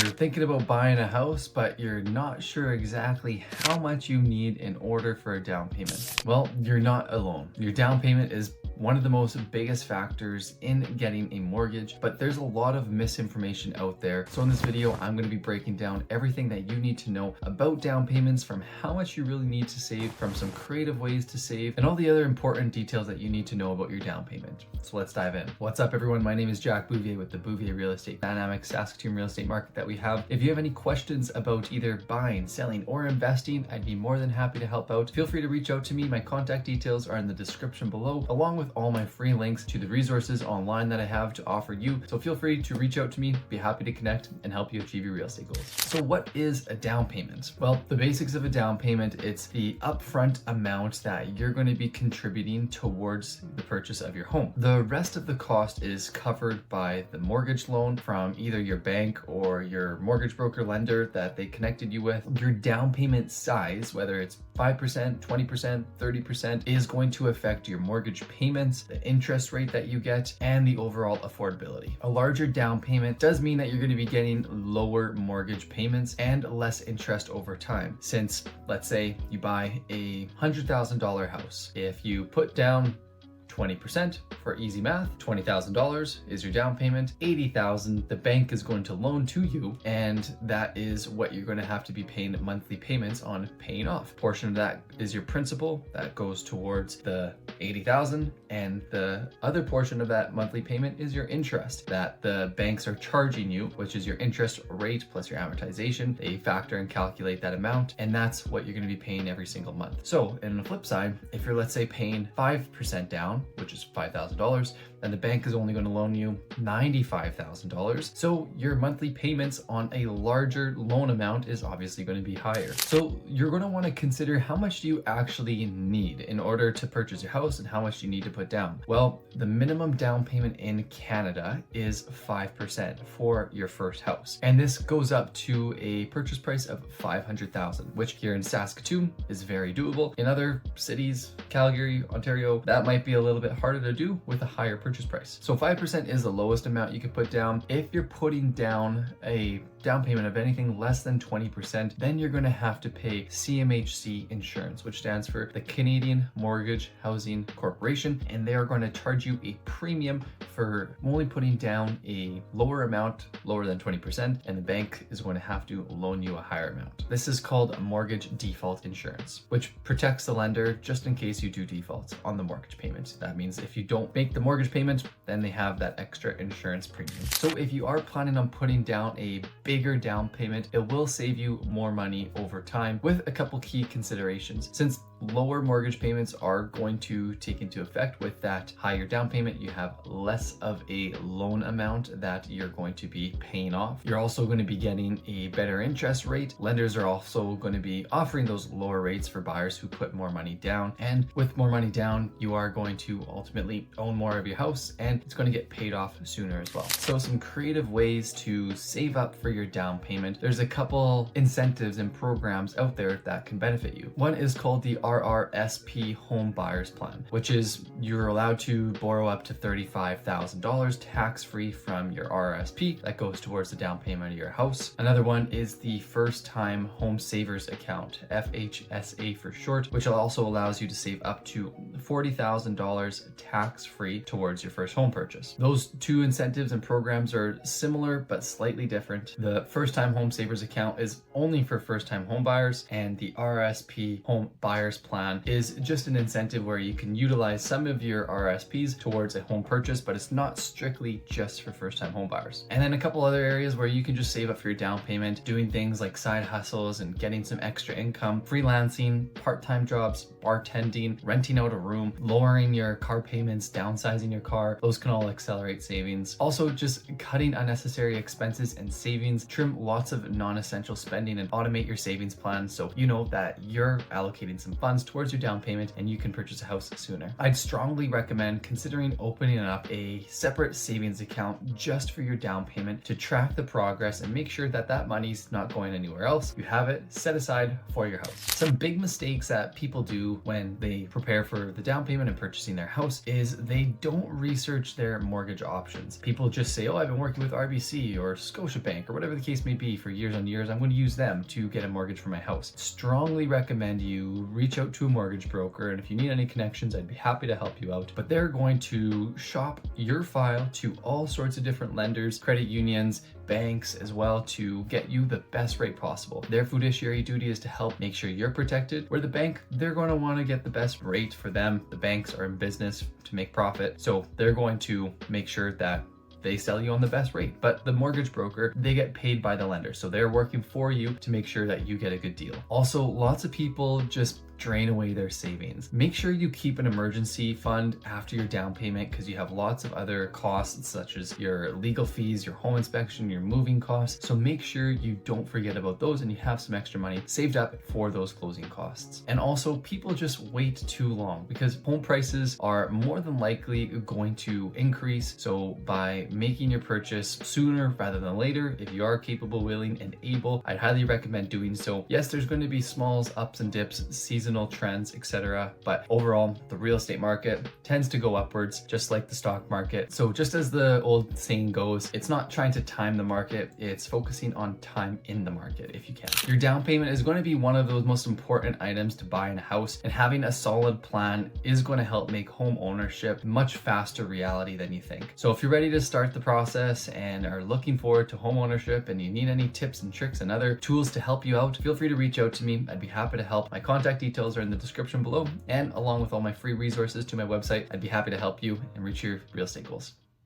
thinking about buying a house, but you're not sure exactly how much you need in order for a down payment. Well, you're not alone. Your down payment is one of the most biggest factors in getting a mortgage, but there's a lot of misinformation out there. So in this video, I'm going to be breaking down everything that you need to know about down payments, from how much you really need to save, from some creative ways to save, and all the other important details that you need to know about your down payment. So let's dive in. What's up, everyone? My name is Jack Bouvier with the Bouvier Real Estate dynamic Saskatoon real estate market that we have. If you have any questions about either buying, selling, or investing, I'd be more than happy to help out. Feel free to reach out to me. My contact details are in the description below, along with all my free links to the resources online that I have to offer you. So feel free to reach out to me, be happy to connect and help you achieve your real estate goals. So what is a down payment? Well, the basics of a down payment, it's the upfront amount that you're going to be contributing towards the purchase of your home. The rest of the cost is covered by the mortgage loan from either your bank or your mortgage broker lender that they connected you with. Your down payment size, whether it's 5%, 20%, 30%, is going to affect your mortgage payments, the interest rate that you get, and the overall affordability. A larger down payment does mean that you're going to be getting lower mortgage payments and less interest over time. Since, let's say you buy a $100,000 house, if you put down 20%, for easy math, $20,000 is your down payment. $80,000 the bank is going to loan to you, and that is what you're going to have to be paying monthly payments on paying off. A portion of that is your principal that goes towards the $80,000, and the other portion of that monthly payment is your interest that the banks are charging you, which is your interest rate plus your amortization. They factor and calculate that amount, and that's what you're going to be paying every single month. So, in the flip side, if you're, let's say, paying 5% down, which is $5,000, then the bank is only going to loan you $95,000. So your monthly payments on a larger loan amount is obviously going to be higher. So you're going to want to consider, how much do you actually need in order to purchase your house and how much you need to put down? Well, the minimum down payment in Canada is 5% for your first house. And this goes up to a purchase price of $500,000, which here in Saskatoon is very doable. In other cities, Calgary, Ontario, that might be a little bit harder to do with a higher purchase price. So 5% is the lowest amount you can put down. If you're putting down a down payment of anything less than 20%, then you're going to have to pay CMHC insurance, which stands for the Canadian Mortgage Housing Corporation, and they are going to charge you a premium for only putting down a lower amount, lower than 20%, and the bank is going to have to loan you a higher amount. This is called mortgage default insurance, which protects the lender just in case you do default on the mortgage payment. That means if you don't make the mortgage payment, then they have that extra insurance premium. So if you are planning on putting down a bigger down payment, it will save you more money over time with a couple key considerations. Since lower mortgage payments are going to take into effect with that higher down payment, you have less of a loan amount that you're going to be paying off. You're also going to be getting a better interest rate. Lenders are also going to be offering those lower rates for buyers who put more money down. And with more money down, you are going to ultimately own more of your house, and it's going to get paid off sooner as well. So some creative ways to save up for your down payment. There's a couple incentives and programs out there that can benefit you. One is called the RRSP Home Buyers Plan, which is you're allowed to borrow up to $35,000 tax-free from your RRSP. That goes towards the down payment of your house. Another one is the First Time Home Savers Account, FHSA for short, which also allows you to save up to $40,000 tax-free towards your first home purchase. Those two incentives and programs are similar but slightly different. The First Time Home Savers Account is only for first-time home buyers, and the RRSP Home Buyers Plan is just an incentive where you can utilize some of your RSPs towards a home purchase, but it's not strictly just for first-time home buyers. And then a couple other areas where you can just save up for your down payment, doing things like side hustles and getting some extra income, freelancing, part-time jobs, bartending, renting out a room, lowering your car payments, downsizing your car. Those can all accelerate savings. Also, just cutting unnecessary expenses and savings, trim lots of non-essential spending, and automate your savings plan so you know that you're allocating some funds towards your down payment and you can purchase a house sooner. I'd strongly recommend considering opening up a separate savings account just for your down payment to track the progress and make sure that that money's not going anywhere else. You have it set aside for your house. Some big mistakes that people do when they prepare for the down payment and purchasing their house is they don't research their mortgage options. People just say, oh, I've been working with RBC or Scotiabank or whatever the case may be for years on years. I'm going to use them to get a mortgage for my house. Strongly recommend you reach out to a mortgage broker, and if you need any connections, I'd be happy to help you out. But they're going to shop your file to all sorts of different lenders, credit unions, banks as well, to get you the best rate possible. Their fiduciary duty is to help make sure you're protected, where the bank, they're going to want to get the best rate for them. The banks are in business to make profit, so they're going to make sure that they sell you on the best rate. But the mortgage broker, they get paid by the lender, so they're working for you to make sure that you get a good deal. Also, lots of people just drain away their savings. Make sure you keep an emergency fund after your down payment, because you have lots of other costs such as your legal fees, your home inspection, your moving costs. So make sure you don't forget about those and you have some extra money saved up for those closing costs. And also, people just wait too long because home prices are more than likely going to increase. So by making your purchase sooner rather than later, if you are capable, willing, and able, I'd highly recommend doing so. Yes, there's going to be smalls, ups and dips, seasonal trends, etc. But overall, the real estate market tends to go upwards, just like the stock market. So just as the old saying goes, it's not trying to time the market, it's focusing on time in the market if you can. Your down payment is going to be one of those most important items to buy in a house, and having a solid plan is going to help make home ownership much faster reality than you think. So if you're ready to start the process and are looking forward to home ownership and you need any tips and tricks and other tools to help you out, feel free to reach out to me. I'd be happy to help. My contact details are in the description below, and along with all my free resources to my website, I'd be happy to help you and reach your real estate goals.